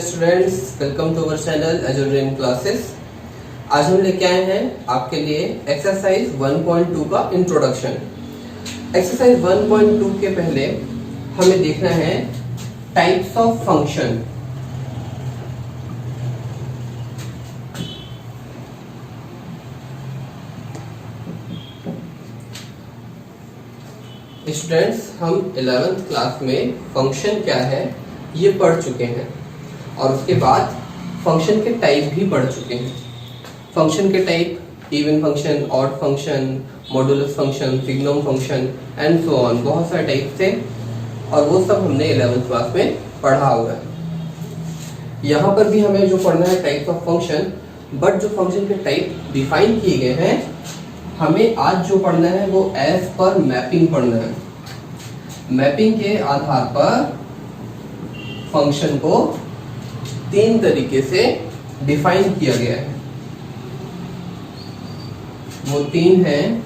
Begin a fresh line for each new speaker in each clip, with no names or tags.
Students, welcome to our channel एजुअल dream classes. आज हम लेके आए हैं आपके लिए एक्सरसाइज 1.2 का इंट्रोडक्शन। एक्सरसाइज 1.2 के पहले हमें देखना है टाइप्स ऑफ फंक्शन। स्टूडेंट्स, हम 11th क्लास में फंक्शन क्या है ये पढ़ चुके हैं और उसके बाद फंक्शन के टाइप भी पढ़ चुके हैं। फंक्शन के type even function, odd function, modulus function, signum function and so on, बहुत सारे टाइप थे और वो सब हमने 11th क्लास में पढ़ा हुआ है। यहाँ पर भी हमें जो पढ़ना है टाइप्स ऑफ फंक्शन, बट जो फंक्शन के टाइप डिफाइन किए गए हैं, हमें आज जो पढ़ना है वो एज पर मैपिंग पढ़ना है। मैपिंग के आधार पर फंक्शन को 3 तरीके से डिफाइन किया गया है। वो 3 हैं,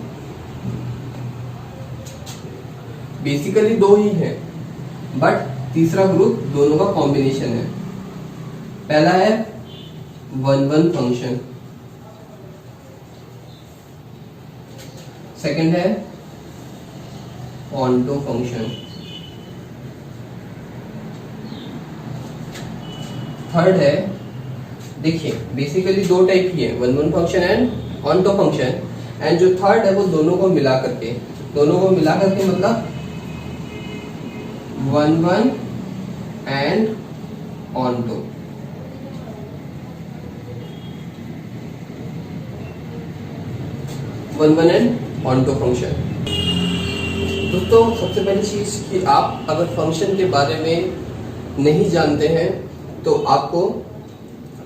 बेसिकली 2 ही हैं, बट तीसरा ग्रुप दोनों का कॉम्बिनेशन है। पहला है 1-1 फंक्शन, सेकंड है ऑन टू फंक्शन, थर्ड है, देखिए बेसिकली 2 टाइप ही है, 1-1 function and onto function, and जो थर्ड है वो दोनों को मिला करके मतलब 1-1 and onto. And onto function. दोस्तों, सबसे पहली चीज कि आप अगर फंक्शन के बारे में नहीं जानते हैं तो आपको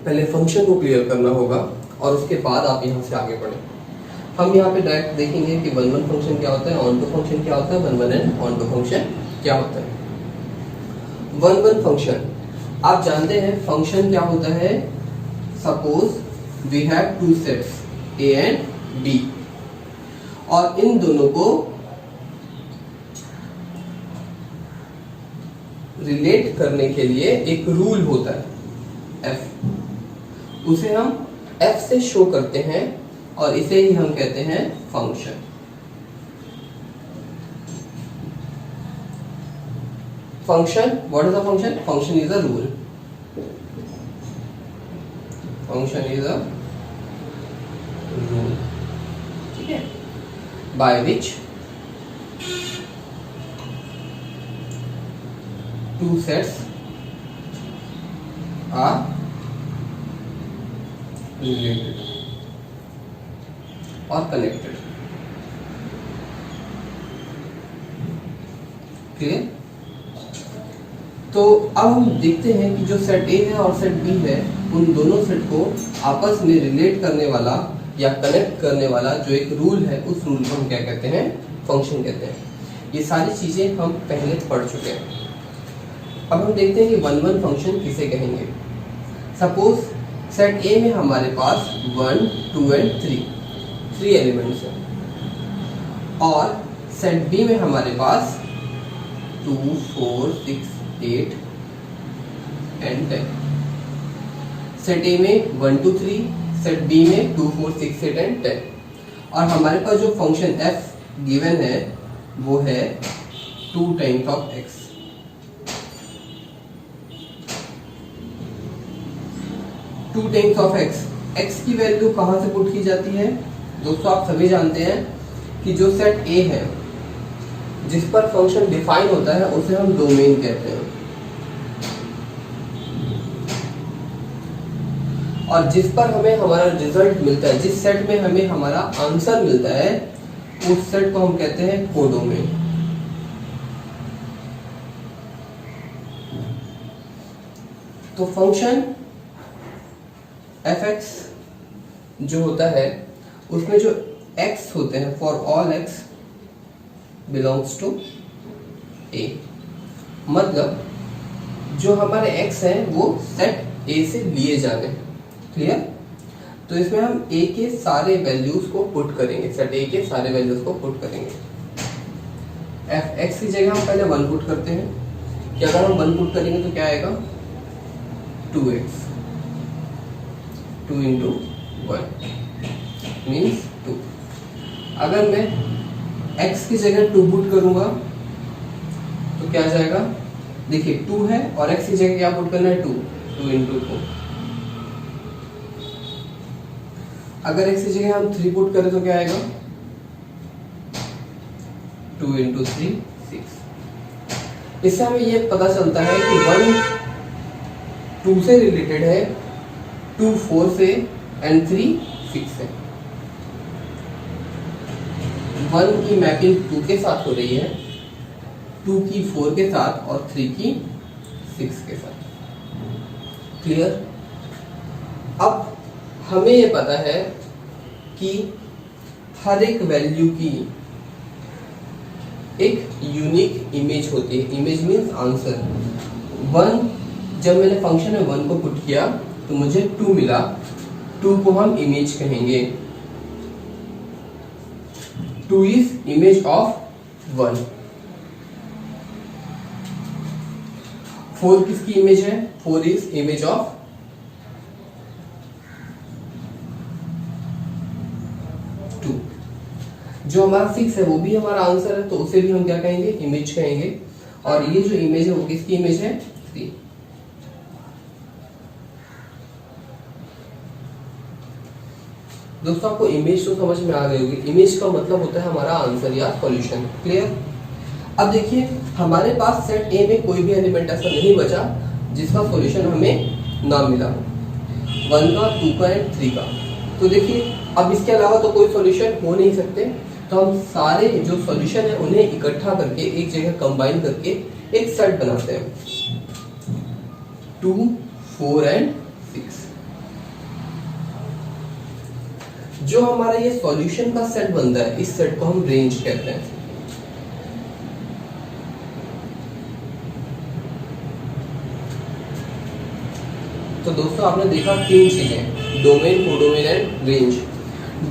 पहले फंक्शन को क्लियर करना होगा और उसके बाद आप यहाँ से आगे बढ़ें। हम यहाँ पे डायरेक्ट देखेंगे कि 1-1 फंक्शन क्या होता है, ऑन टू फंक्शन क्या होता है, 1-1 एंड ऑन टू फंक्शन क्या होता है। 1-1 फंक्शन, आप जानते हैं फंक्शन क्या होता है। Suppose we have 2 sets A and B और इन दोनों को रिलेट करने के लिए एक रूल होता है f, उसे हम f से शो करते हैं और इसे ही हम कहते हैं function. Function, what is a function? Function is a rule, function is a rule, ठीक है, by which 2 sets are related or connected। Clear? तो अब हम देखते हैं कि जो सेट ए है और सेट बी है, उन दोनों सेट को आपस में रिलेट करने वाला या कनेक्ट करने वाला जो एक रूल है, उस रूल को हम क्या कहते हैं? फंक्शन कहते हैं। ये सारी चीजें हम पहले पढ़ चुके हैं। अब हम देखते हैं कि 1-1 फंक्शन किसे कहेंगे। सपोज सेट ए में हमारे पास 1, 2 एंड 3 एलिमेंट्स हैं और सेट बी में हमारे पास 2, 4, 6, 8 एंड 10। सेट ए में 1, 2, 3, सेट बी में 2, 4, 6, 8 एंड 10 और हमारे पास जो फंक्शन f गिवन है वो है 2 times of x। 2 times of x की वैल्यू कहां से पुट की जाती है? दोस्तों, आप सभी जानते हैं कि जो सेट A है जिस पर फंक्शन डिफाइन होता है उसे हम डोमेन कहते हैं, और जिस पर हमें हमारा रिजल्ट मिलता है, जिस सेट में हमें हमारा आंसर मिलता है, उस सेट को हम कहते हैं कोडोमेन। तो फंक्शन fx जो होता है उसमें जो x होते हैं, for all x belongs to a, मतलब जो हमारे x हैं वो सेट a से लिए जाने। क्लियर? तो इसमें हम a के सारे वैल्यूज को पुट करेंगे, सेट a के सारे वैल्यूज को पुट करेंगे। fx की जगह हम पहले 1 पुट करते हैं कि अगर हम 1 पुट करेंगे तो क्या आएगा? 2 2x, 2 into 1 मीन्स 2। अगर मैं x की जगह 2 पुट करूंगा तो क्या आ जाएगा, देखिए 2 है और x की जगह क्या पुट करना है 2, 2 into 2। अगर x की जगह हम 3 पुट करें तो क्या आएगा, 2 into 3 6। इससे हमें ये पता चलता है कि 1 2 से रिलेटेड है, 2 4 से एंड 3 6 से। 1 की मैपिंग 2 के साथ हो रही है, 2 की 4 के साथ और 3 की 6 के साथ। क्लियर। अब हमें ये पता है कि हर एक वैल्यू की एक यूनिक इमेज होती है। Image means answer. 1 जब मैंने फंक्शन में 1 को पुट किया तो मुझे 2 मिला, 2 को हम इमेज कहेंगे। 2 इज इमेज ऑफ 1। 4 किसकी इमेज है, 4 इज इमेज ऑफ 2। जो हमारा 6 है वो भी हमारा आंसर है, तो उसे भी हम क्या कहेंगे, इमेज कहेंगे। और ये जो इमेज है वो किसकी इमेज है, 3। दोस्तों आपको इमेज तो समझ में आ गई होगी। इमेज का मतलब होता है हमारा आंसर या सॉल्यूशन। क्लियर। अब देखिए हमारे पास सेट ए में कोई भी एलिमेंट ऐसा नहीं बचा जिसका सॉल्यूशन हमें ना मिला हो, 1 का, 2 का एंड 3 का। तो देखिए अब इसके अलावा तो कोई सॉल्यूशन हो नहीं सकते, तो हम सारे जो सॉल्यूशन है उन्हें इकट्ठा करके एक जगह कंबाइन करके एक सेट बनाते हैं, 2 4 एंड 6। जो हमारा ये सॉल्यूशन का सेट बनता है, इस सेट को हम रेंज कहते हैं। तो दोस्तों आपने देखा 3 चीजें, domain, codomain and range.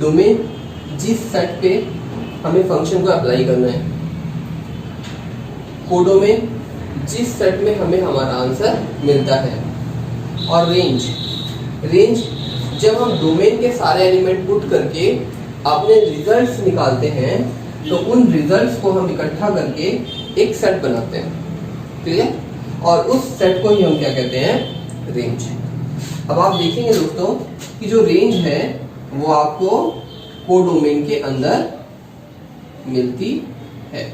Domain जिस सेट पे हमें फंक्शन को अप्लाई करना है, कोडोमेन जिस सेट में हमें हमारा आंसर मिलता है, और रेंज जब हम डोमेन के सारे एलिमेंट पुट करके अपने रिजल्ट्स निकालते हैं तो उन रिजल्ट्स को हम इकट्ठा करके एक सेट बनाते हैं। क्लियर। और उस सेट को ही हम क्या कहते हैं, रेंज। अब आप देखेंगे दोस्तों कि जो रेंज है वो आपको कोडोमेन के अंदर मिलती है।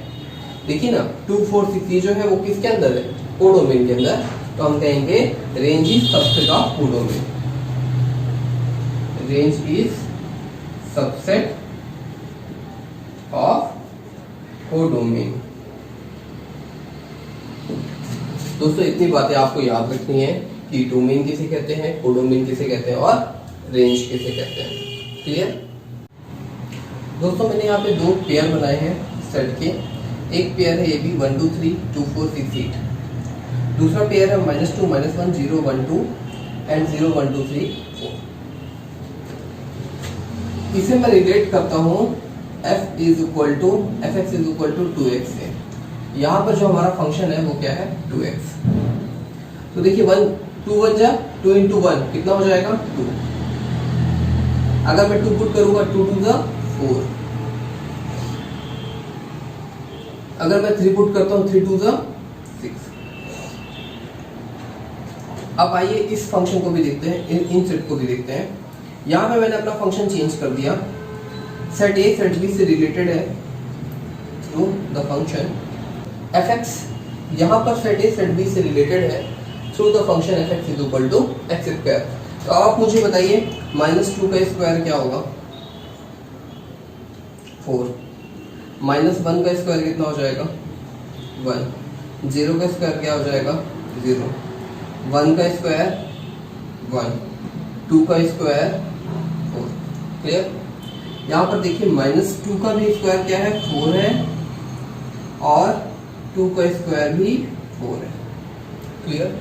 देखिए ना 2 4 6 जो है वो किसके अंदर है, कोडोमेन के अंदर। तो हम कहेंगे range is subset of codomain. Range is subset of codomain. दोस्तों इतनी बातें आपको याद रखनी है कि डोमेन किसे कहते हैं, कोडोमेन किसे कहते हैं और रेंज किसे कहते हैं। क्लियर। दोस्तों मैंने यहाँ पे 2 पेयर बनाए हैं सेट के। एक पेयर है ये भी 1 2 3 2 4 6 8। दूसरा पेयर है -2 -1 0 1 2 एंड 0 1 2 3 4। इसे मैं रिलेट करता हूँ f is equal to fx is equal to 2x से। यहाँ पर जो हमारा फंक्शन है वो क्या है, 2x। तो देखिए 2 1 जा 2 into 1 कितना हो जाएगा, 2। अगर मैं 2 पुट करूंगा 2 2 जा 4। अगर मैं 3 पुट करता हूँ 3 2 जा 6। अब आइए इस फंक्शन को भी देखते हैं, इन सेट को भी देखते हैं। यहाँ पे मैंने अपना फंक्शन चेंज कर दिया। सेट ए सेट बी से रिलेटेड है थ्रू द फंक्शन fx। यहाँ पर सेट ए सेट बी से रिलेटेड है through the function fx is equal to x square. तो आप मुझे बताइए -2 का स्क्वायर क्या होगा, 4। -1 का स्क्वायर कितना हो जाएगा, 1। 0 का स्क्वायर क्या हो जाएगा, 0। 1 का स्क्वायर 1। 2 का स्क्वायर 4। क्लियर। यहाँ पर देखिए -2 का भी स्क्वायर क्या है, 4 है, और 2 का स्क्वायर भी 4 है। क्लियर।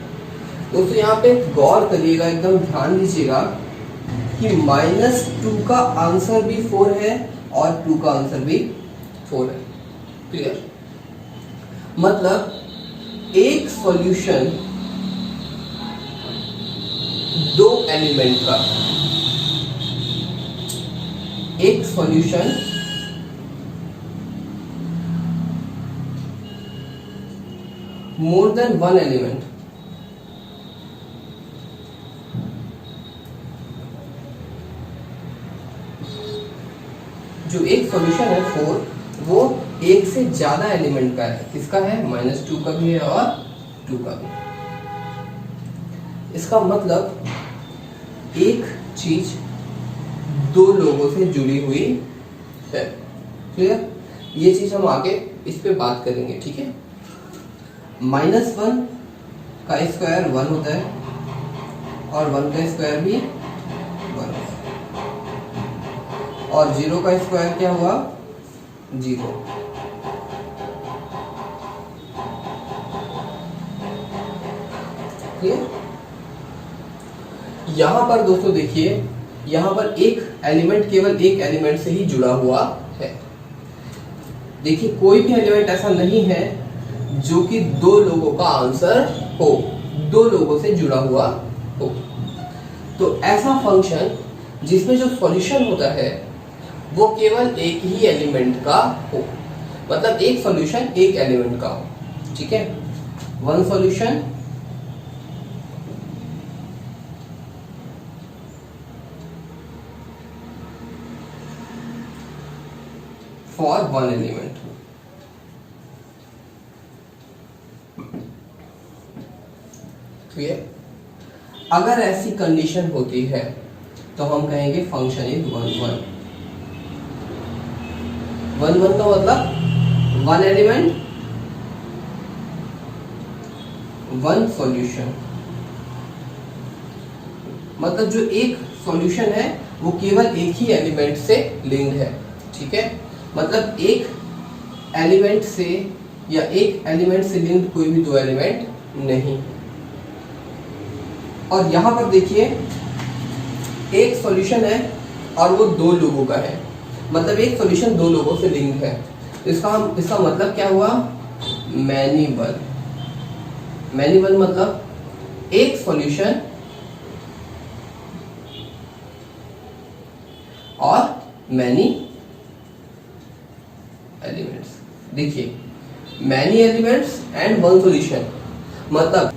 दोस्तों यहाँ पे गौर करिएगा, एकदम ध्यान दीजिएगा कि -2 का आंसर भी 4 है और 2 का आंसर भी 4 है। क्लियर। मतलब एक सॉल्यूशन दो एलिमेंट का एक solution more than one element जो एक सॉल्यूशन है 4 वो एक से ज्यादा एलिमेंट का है। किसका है? -2 का भी है और 2 का भी। इसका मतलब एक चीज दो लोगों से जुड़ी हुई है। क्लियर? ये चीज हम आगे इस पे बात करेंगे, ठीक है। -1 का स्क्वायर 1 होता है और 1 का स्क्वायर भी 1 होता है और 0 का स्क्वायर क्या हुआ? 0। क्लियर? यहां पर दोस्तों देखिए, यहां पर एक एलिमेंट केवल एक एलिमेंट से ही जुड़ा हुआ है। देखिए कोई भी एलिमेंट ऐसा नहीं है जो कि दो लोगों का आंसर हो, दो लोगों से जुड़ा हुआ हो। तो ऐसा फंक्शन जिसमें जो सॉल्यूशन होता है वो केवल एक ही एलिमेंट का हो, मतलब एक सॉल्यूशन एक एलिमेंट का हो, ठीक है। One solution for one element. Clear? अगर ऐसी कंडीशन होती है तो हम कहेंगे फंक्शन इज 1 1 का मतलब वन एलिमेंट वन सॉल्यूशन, मतलब जो एक सॉल्यूशन है वो केवल एक ही एलिमेंट से लिंक्ड है, ठीक है। मतलब एक एलिमेंट से या एक एलिमेंट से लिंक्ड कोई भी दो एलिमेंट नहीं। और यहां पर देखिए एक सॉल्यूशन है और वो दो लोगों का है, मतलब एक सॉल्यूशन दो लोगों से लिंक्ड है। इसका मतलब क्या हुआ? Many one. मैनी वन मतलब एक सॉल्यूशन और मैनी एलिमेंट्स। देखिए many elements and one solution, मतलब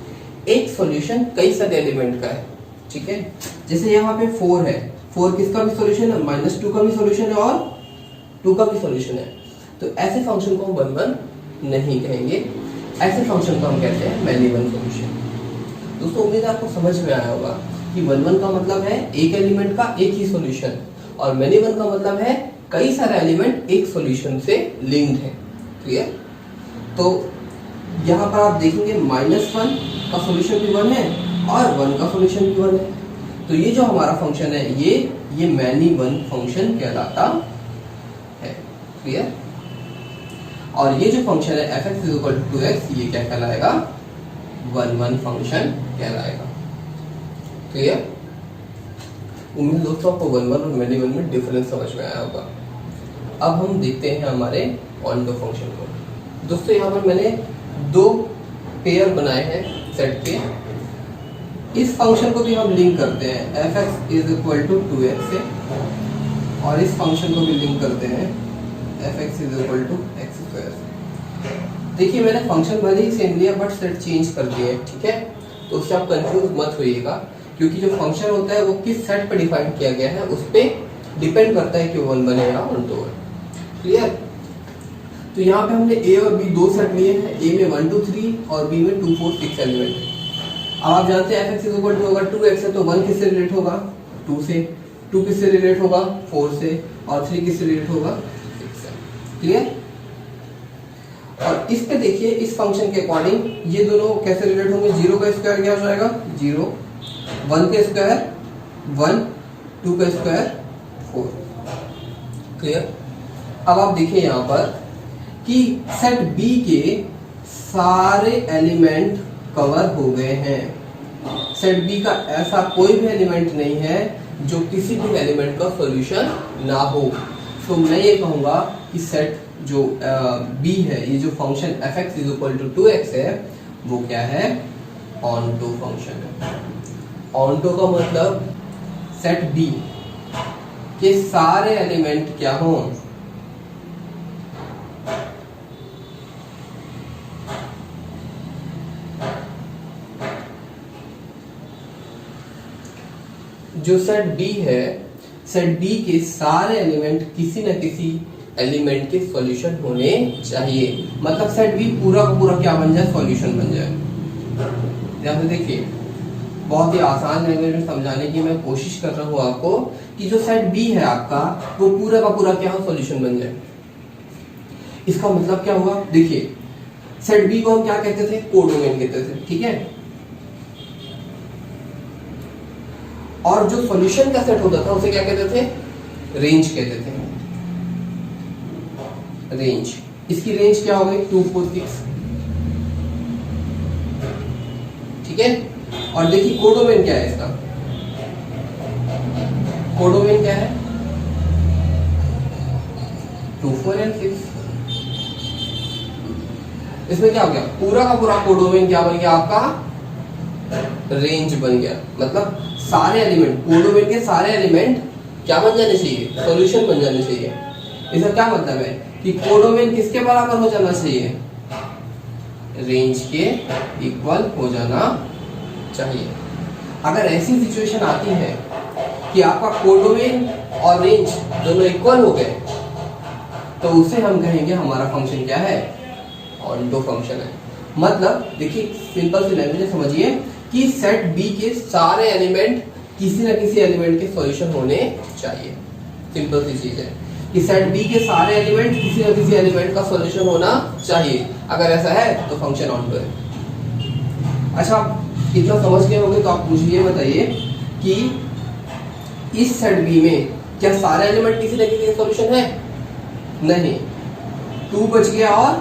एक सॉल्यूशन कई सारे एलिमेंट का है, ठीक है। जैसे यहाँ पे 4 है, 4 किसका भी सॉल्यूशन है? -2 का भी सॉल्यूशन है और 2 का भी सॉल्यूशन है। तो ऐसे फंक्शन को हम 1 नहीं कहेंगे, ऐसे फंक्शन को हम कहते हैं मैनी वन सॉल्यूशन। दोस्तों उम्मीद है आपको समझ में आया होगा कि 1 का मतलब है एक एलिमेंट का एक ही सॉल्यूशन और मैनी वन का मतलब है कई सारे एलिमेंट एक सॉल्यूशन से लिंक्ड है। क्लियर? तो यहाँ पर आप देखेंगे -1 का सॉल्यूशन भी 1 है और 1 का सॉल्यूशन भी 1 है। तो ये जो हमारा फंक्शन है ये मैनी वन फंक्शन कहलाता है। क्लियर? और ये जो फंक्शन है fx = 2x, ये क्या कहलाएगा? 1 फंक्शन कहलाएगा। क्लियर? उम्मीद दोस्तों आपको 1 और मैनी वन में डिफरेंस समझ में आया होगा। अब हम देखते हैं हमारे ऑन दो फंक्शन को। दोस्तों यहाँ पर मैंने दो पेयर बनाए हैं सेट के। इस फंक्शन को भी हम लिंक करते हैं fx = 2x से और इस फंक्शन को भी लिंक करते हैं fx = x²। देखिए मैंने फंक्शन भले ही सेम लिया बट सेट चेंज कर दिए, ठीक है। तो उससे आप कंफ्यूज मत होइएगा, क्योंकि जो फंक्शन होता है वो किस सेट पर डिफाइन किया गया है उस पर डिपेंड करता है कि 1 बने या 1 2 है। क्लियर? तो यहाँ पे हमने a और b दो सेट लिए हैं, a में 1 2 3 और b में 2 4 6 एलिमेंट है। अब आप जानते हैं fx = अगर 2x है तो 1 किससे रिलेट होगा? 2 से। 2 किससे रिलेट होगा? 4 से। और 3 किससे रिलेट होगा? 6 से। क्लियर? और इस पे देखिए इस फंक्शन के अकॉर्डिंग ये दोनों कैसे रिलेट होंगे? 0 का स्क्वायर क्या हो जाएगा? 0, 1 का स्क्वायर 1, 2 का स्क्वायर 4। क्लियर? अब आप देखिए यहाँ पर कि सेट B के सारे एलिमेंट कवर हो गए हैं। सेट B का ऐसा कोई भी एलिमेंट नहीं है जो किसी भी एलिमेंट का सॉल्यूशन ना हो। तो मैं ये कहूंगा कि सेट जो B है, ये जो फंक्शन fx = 2x है, वो क्या है? ऑन टू फंक्शन है। ऑन्टो का मतलब सेट बी के सारे एलिमेंट क्या हों, जो सेट बी है, सेट बी के सारे एलिमेंट किसी न किसी एलिमेंट के सॉल्यूशन होने चाहिए। मतलब सेट बी पूरा का पूरा क्या बन जाए, सॉल्यूशन बन जाए। ध्यान से देखिए, बहुत ही आसान लैंग्वेज में समझाने की मैं कोशिश कर रहा हूं आपको कि जो सेट बी है आपका वो पूरा का पूरा क्या हो, सॉल्यूशन बन जाए। इसका मतलब क्या हुआ, देखिए सेट बी को हम क्या कहते थे, कोडोमेन कहते थे, ठीक है। और जो सॉल्यूशन का सेट होता था उसे क्या कहते थे, रेंज कहते थे, रेंज। इसकी रेंज क्या हो गई, 2 4 6, ठीक है। और देखिए कोडोमेन क्या है इसका, कोडोमेन क्या है, 2 4 and 6। इसमें क्या हो गया, पूरा का पूरा कोडोमेन क्या बन गया आपका, रेंज बन गया। मतलब सारे एलिमेंट, कोडोमेन के सारे एलिमेंट क्या बन जाने चाहिए, सॉल्यूशन बन जाने चाहिए। इसका क्या मतलब है कि कोडोमेन किसके बराबर हो जाना चाहिए, रेंज के इक्वल हो जाना चाहिए। अगर ऐसी सिचुएशन आती है कि आपका कोडोमेन और रेंज दोनों इक्वल हो गए तो उसे हम कहेंगे हमारा फंक्शन क्या है, ऑन्टो फंक्शन है। मतलब देखिए सिंपल सी लैंग्वेज में समझिए कि सेट बी के सारे एलिमेंट किसी न किसी एलिमेंट के सॉल्यूशन होने चाहिए। सिंपल सी चीज है कि सेट बी के सारे एलिमेंट किसी न किसी एलिमेंट का सॉल्यूशन होना चाहिए। अगर ऐसा है तो फंक्शन ऑन्टो है। अच्छा, इतना समझ गए होंगे तो आप मुझे ये बताइए कि इस सेट बी में क्या सारे एलिमेंट किसी न किसी का सॉल्यूशन है, नहीं। 2 बच गया और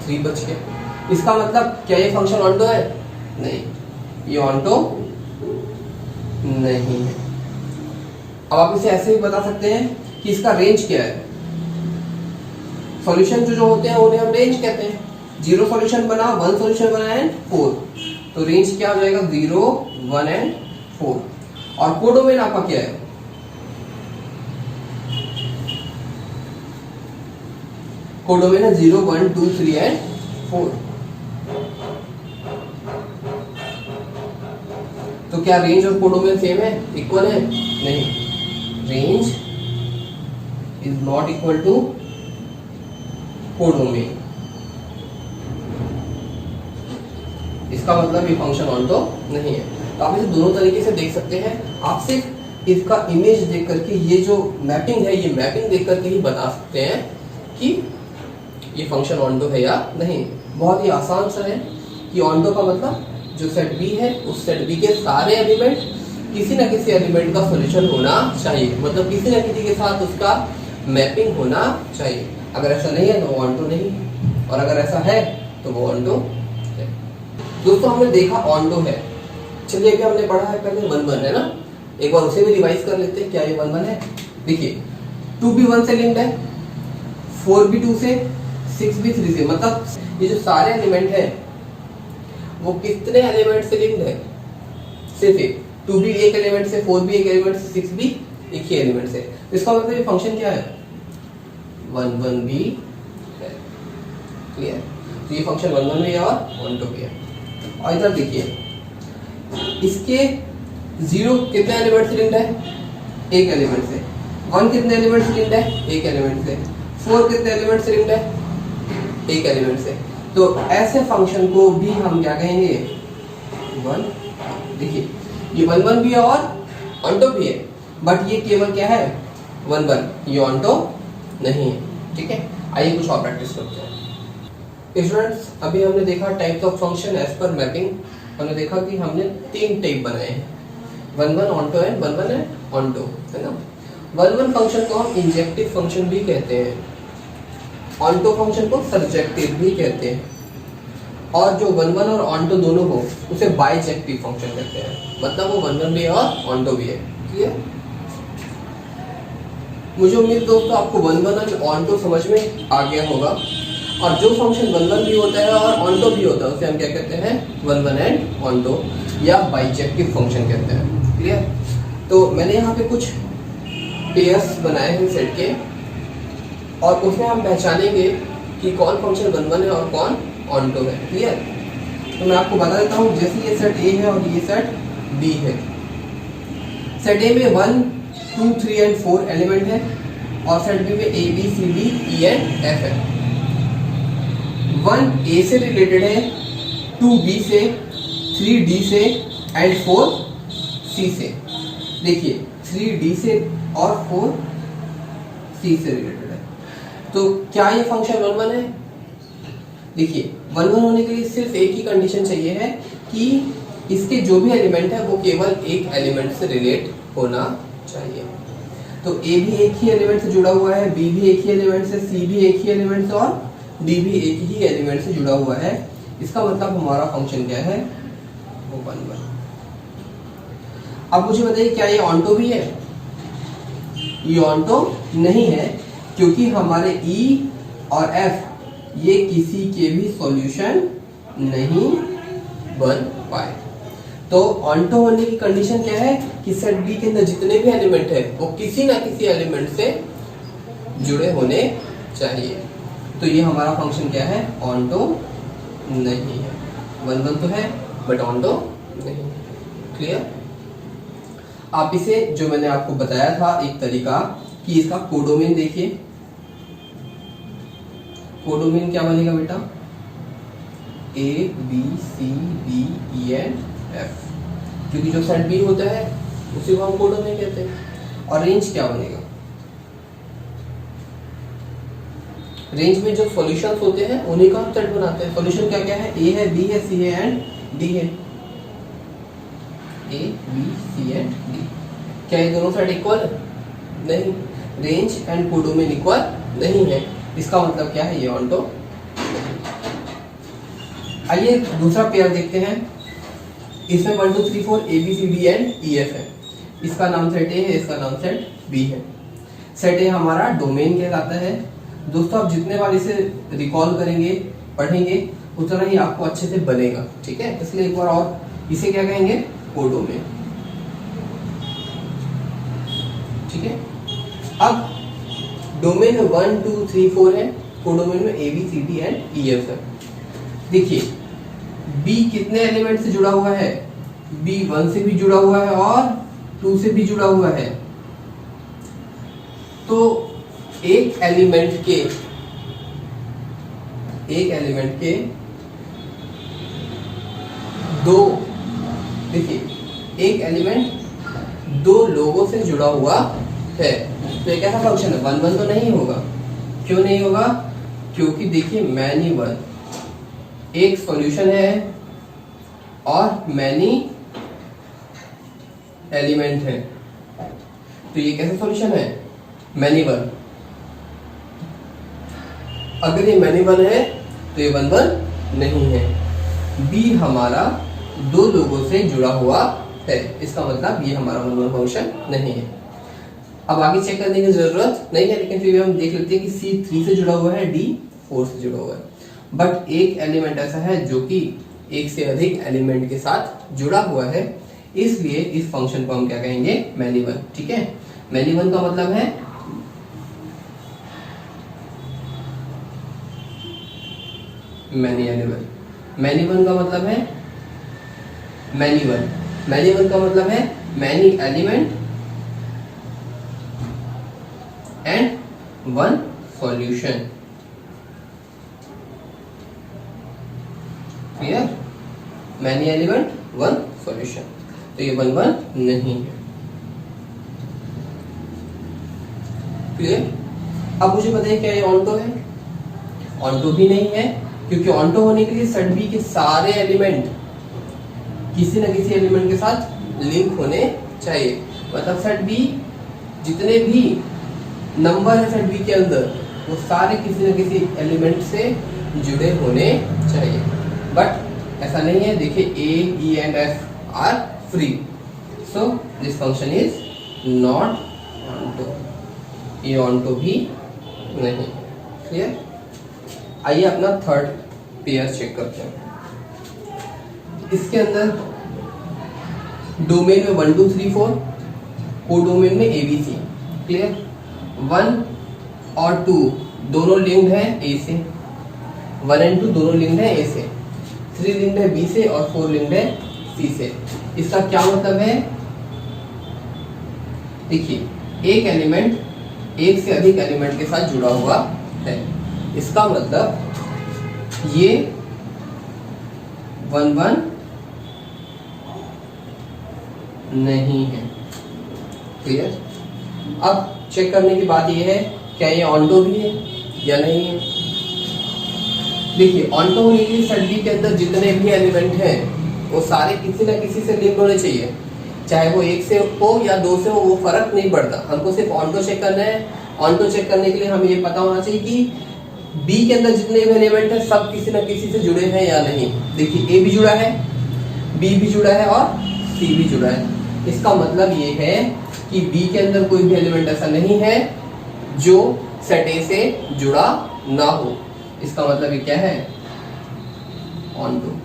3 बच गया। इसका मतलब क्या ये फंक्शन ऑन्टो है, नहीं, ये ऑन्टो नहीं है। अब आप इसे ऐसे भी बता सकते हैं कि इसका रेंज क्या है। सॉल्यूशन जो होते हैं उन्हें हम रेंज कहते हैं। 0 सॉल्यूशन बना, 1 सॉल्यूशन बना है 4, तो रेंज क्या हो जाएगा, 0 1 and 4। और कोडोमेन आपका क्या है, कोडोमेन है 0 1 2 3 and 4। तो क्या रेंज और कोडोमेन सेम है, इक्वल है, नहीं। Range is not equal to codomain. इसका मतलब ये फंक्शन ऑन्टो नहीं है। तो आप इसे दोनों तरीके से देख सकते हैं। आप सिर्फ इसका इमेज देख करके, ये जो मैपिंग है, ये मैपिंग देख करके ही बता सकते हैं कि ये फंक्शन ऑन्टो है या नहीं। बहुत ही आसान सा है कि ऑन्टो का मतलब जो सेट बी है उस सेट बी के सारे एलिमेंट किसी न किसी एलिमेंट का सॉल्यूशन होना चाहिए। मतलब किसी न किसी के साथ उसका मैपिंग होना चाहिए। अगर ऐसा नहीं है तो वो ऑन्टो नहीं, और अगर ऐसा है तो वो ऑन्टो है। दोस्तों हमने देखा ऑन्टो है। चलिए अभी हमने पढ़ा है पहले 1 1 है ना, एक बार उसे भी रिवाइज कर लेते हैं। क्या ये 1 1 है? देखिए 2 भी 1 से लिंक्ड है, 4 भी 2 से, 6 भी 3 से। मतलब ये जो सारे एलिमेंट है वो कितने एलिमेंट से लिंक्ड है, सिर्फ एक। 2 भी एक एलिमेंट से, 4 भी एक एलिमेंट से, 6 भी एक ही एलिमेंट से। इसका मतलब ये फंक्शन क्या है, 1 1 भी है। क्लियर? तो ये फंक्शन 1 1 भी है और ऑन्टो भी है। और इधर देखिए इसके 0 कितने एलिमेंट से लिंक्ड है, एक एलिमेंट से। 1 कितने एलिमेंट से लिंक्ड है, एक एलिमेंट से। 4 कितने एलिमेंट से लिंक्ड है, एक एलिमेंट से। तो ऐसे फंक्शन को भी हम क्या कहेंगे, 1। देखिए ये 1 1 भी है और ऑन्टो भी है, बट ये केवल क्या है, 1 1, ये ऑन्टो नहीं है। ठीक है, आइए कुछ और प्रैक्टिस करते हैं। स्टूडेंट्स अभी हमने देखा types of function as per mapping. हमने देखा कि हमने 3 टाइप बनाए हैं, 1 1 ऑन्टो है, 1 1 है ऑन्टो, है ना। 1 1 फंक्शन को हम इंजेक्टिव फंक्शन भी कहते हैं, ऑन्टो फंक्शन को सरजेक्टिव भी कहते हैं, और जो 1 1 और ऑन्टो दोनों हो उसे बाइजेक्टिव फंक्शन कहते हैं। मतलब वो 1 1 भी है और ऑन्टो भी है। क्लियर? मुझे उम्मीद दोस्तों आपको 1 1 और ऑन्टो समझ में आ गया होगा। और जो फंक्शन वन वन भी होता है और ऑनटो भी होता है उसे हम क्या कहते हैं, वन वन एंड ऑनटो या बाइजेक्टिव फंक्शन कहते हैं। क्लियर? तो मैंने यहाँ पे कुछ पेयर्स बनाए हैं सेट के और उसमें हम पहचानेंगे कि कौन फंक्शन वन वन है और कौन ऑनटो है। क्लियर? तो मैं आपको बता देता हूँ, जैसे ये सेट ए है और ये सेट बी है। सेट ए में 1, 2, 3 एंड 4 एलिमेंट है और सेट बी में A B C D E and F है। 1 ए से रिलेटेड है, 2 बी से, 3 डी से एंड 4 सी से। देखिए 3 डी से और 4 सी से रिलेटेड है। तो क्या ये फंक्शन वन वन है? देखिए वन वन होने के लिए सिर्फ एक ही कंडीशन चाहिए है कि इसके जो भी एलिमेंट है वो केवल एक एलिमेंट से रिलेट होना चाहिए। तो ए भी एक ही एलिमेंट से जुड़ा हुआ है, बी भी एक ही एलिमेंट से, सी भी एक ही एलिमेंट से और डी भी एक ही एलिमेंट से जुड़ा हुआ है। इसका मतलब हमारा फंक्शन क्या है, वो वन वन। अब मुझे बताइए क्या ये ऑनटो भी है? ये ऑनटो नहीं है क्योंकि हमारे ई और एफ ये किसी के भी सॉल्यूशन नहीं बन पाए। तो ऑनटो होने की कंडीशन क्या है कि सेट बी के अंदर जितने भी एलिमेंट है वो किसी ना किसी एलिमेंट से जुड़े होने चाहिए। तो ये हमारा फंक्शन क्या है, ऑनटो नहीं है। वन वन तो है बट ऑनटो नहीं। क्लियर? आप इसे, जो मैंने आपको बताया था एक तरीका कि इसका कोडोमेन देखिए। कोडोमेन क्या बनेगा बेटा, A B C D E and F, क्योंकि जो सेट बी होता है उसी को हम कोडोमेन कहते हैं। और रेंज क्या बनेगा, रेंज में जो सॉल्यूशंस होते हैं उन्हीं का हम सेट बनाते हैं। सॉल्यूशन क्या क्या है, ए है, बी है, सी है एंड डी है। A B C and D. क्या ये दोनों सेट इक्वल है? नहीं। रेंज एंड कोडोमेन इक्वल नहीं है, इसका मतलब क्या है, ये ऑनटो। आइए दूसरा पेयर देखते हैं। इसमें 1 2 3 4 A B C D and E F है। इसका नाम सेट ए है, इसका नाम सेट बी है। सेट ए हमारा डोमेन कहलाता है। दोस्तों आप जितने बार इसे रिकॉल करेंगे, पढ़ेंगे, उतना ही आपको अच्छे से बनेगा। ठीक है, इसलिए एक बार और इसे क्या कहेंगे, कोडोमेन। ठीक है, अब डोमेन में 1 2 3 4 है, कोडोमेन में A B C D and E F है। देखिए बी कितने एलिमेंट से जुड़ा हुआ है, बी 1 से भी जुड़ा हुआ है और 2 से भी जुड़ा हुआ है। तो एक एलिमेंट के दो, देखिए एक एलिमेंट दो लोगों से जुड़ा हुआ है, तो एक ऐसा फंक्शन है। वन वन तो नहीं होगा। क्यों नहीं होगा? क्योंकि देखिए मैनी वन एक सॉल्यूशन है और मैनी एलिमेंट है, तो ये कैसा सॉल्यूशन है, मैनी वन। अगर ये मैनी वन है तो ये वन वन नहीं है। बी हमारा दो लोगों से जुड़ा हुआ है, इसका मतलब ये हमारा वन वन फंक्शन नहीं है। अब आगे चेक करने की जरूरत नहीं है, लेकिन फिर भी हम देख लेते हैं कि सी 3 से जुड़ा हुआ है, डी 4 से जुड़ा हुआ है। बट एक एलिमेंट ऐसा है जो कि एक से अधिक एलिमेंट के साथ जुड़ा हुआ है, इसलिए इस फंक्शन को हम क्या कहेंगे, मैनी वन। ठीक है, मैनी वन का मतलब है मैनी एलिमेंट। मैनी वन का मतलब है मैनी वन। मैनी वन का मतलब है many element and one solution. Clear? Many element one solution, तो ये वन वन नहीं है। क्लियर? अब मुझे बताइए क्या ये ऑनटो है? ऑनटो भी नहीं है, क्योंकि ऑनटो होने के लिए सेट बी के सारे एलिमेंट किसी न किसी एलिमेंट के साथ लिंक होने चाहिए। मतलब सेट बी जितने भी नंबर है सेट बी के अंदर, वो सारे किसी न किसी एलिमेंट से जुड़े होने चाहिए। बट ऐसा नहीं है। देखिए A E and F are free, so this function is not onto. ये ऑनटो भी नहीं। क्लियर? आइए अपना थर्ड पेयर चेक करते हैं। इसके अंदर डोमेन में 1 2 3 4, कोडोमेन में ABC। क्लियर? 1 और 2 दोनों लिंक्ड है A से, 1 एंड 2 दोनों लिंक्ड है A से, 3 लिंक्ड है B से और 4 लिंक्ड है C से। इसका क्या मतलब है? देखिए, एक एलिमेंट एक से अधिक एलिमेंट के साथ जुड़ा हुआ है। इसका मतलब ये 1 1 नहीं है। क्लियर? अब चेक करने की बात यह है, क्या ये ऑन्टो भी है या नहीं है। देखिए, ऑन्टो होने के लिए सेट बी के अंदर जितने भी एलिमेंट हैं वो सारे किसी ना किसी से लिंक होने चाहिए, चाहे वो एक से हो या 2 से हो, वो फर्क नहीं पड़ता। हमको सिर्फ ऑन्टो चेक करना है। ऑन्टो चेक करने के लिए हमें ये पता होना चाहिए कि बी के अंदर जितने भी एलिमेंट है सब किसी ना किसी से जुड़े हैं या नहीं। देखिए, ए भी जुड़ा है, बी भी जुड़ा है और सी भी जुड़ा है। इसका मतलब ये है कि बी के अंदर कोई भी एलिमेंट ऐसा नहीं है जो सेट ए से जुड़ा ना हो। इसका मतलब ये क्या है? ऑन्टो।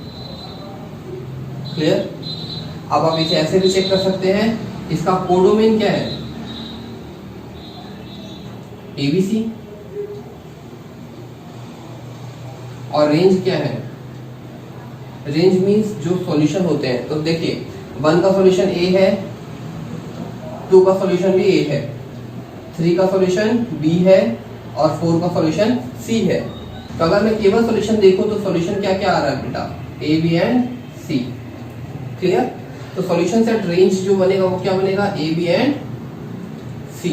क्लियर? अब आप इसे ऐसे भी चेक कर सकते हैं, इसका कोडोमेन क्या है? ABC। और रेंज क्या है? रेंज मींस जो सॉल्यूशन होते हैं। तो देखिए, 1 का सॉल्यूशन A है, 2 का सॉल्यूशन भी A है, 3 का सॉल्यूशन B है और 4 का सॉल्यूशन C है। तो अगर मैं केवल सॉल्यूशन देखूं तो सॉल्यूशन क्या क्या आ रहा है बेटा? A, B and C। Clear? तो सॉल्यूशन सेट रेंज जो बनेगा वो क्या बनेगा? A, B and C।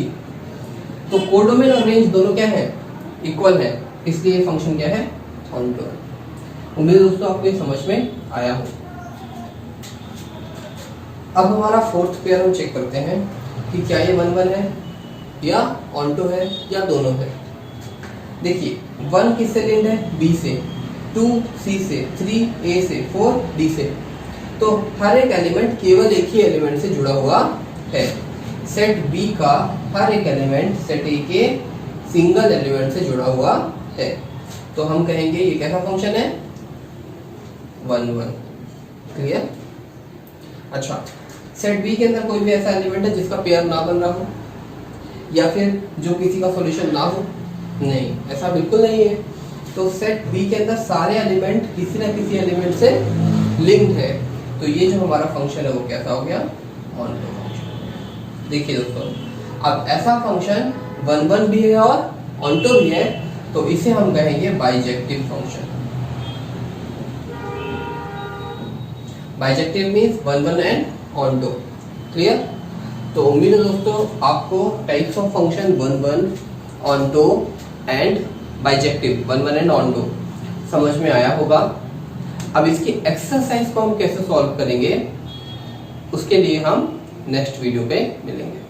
तो कोडोमेन और रेंज दोनों क्या है? इक्वल है, इसलिए ये फंक्शन क्या है? ऑन्टो। उम्मीद है दोस्तों आपको ये समझ में आया हो। अब हमारा फोर्थ पेयर हम चेक करते हैं कि क्या ये 1 1 है या ऑन्टो है या दोनों है। देखिए, 1 किससे लिंक्ड है? B से, 2 C से, 3 A से, 4 D से। तो हर एक एलिमेंट केवल एक ही एलिमेंट से जुड़ा हुआ है। सेट B का हर एक एलिमेंट सेट A के सिंगल एलिमेंट से जुड़ा हुआ है। तो हम कहेंगे ये कैसा फंक्शन है? 1 1। क्लियर? अच्छा, सेट B के अंदर कोई भी ऐसा एलिमेंट है जिसका पेयर ना बन रहा हो या फिर जो किसी का सॉल्यूशन ना हो? नहीं, ऐसा बिल्कुल नहीं है। तो सेट B के अंदर सारे एलिमेंट किसी ना किसी एलिमेंट से लिंक्ड है। तो ये जो हमारा फंक्शन है वो कैसा हो गया? Onto function. देखिए दोस्तों, अब ऐसा फंक्शन 1 1 भी है और ऑन्टो भी है, तो इसे हम कहेंगे bijective function. Bijective means 1 1 and onto. Clear? तो उम्मीद है दोस्तों आपको types of function 1 1, onto and bijective, 1 1 and onto समझ में आया होगा। अब इसकी एक्सरसाइज को हम कैसे सॉल्व करेंगे उसके लिए हम नेक्स्ट वीडियो पे मिलेंगे।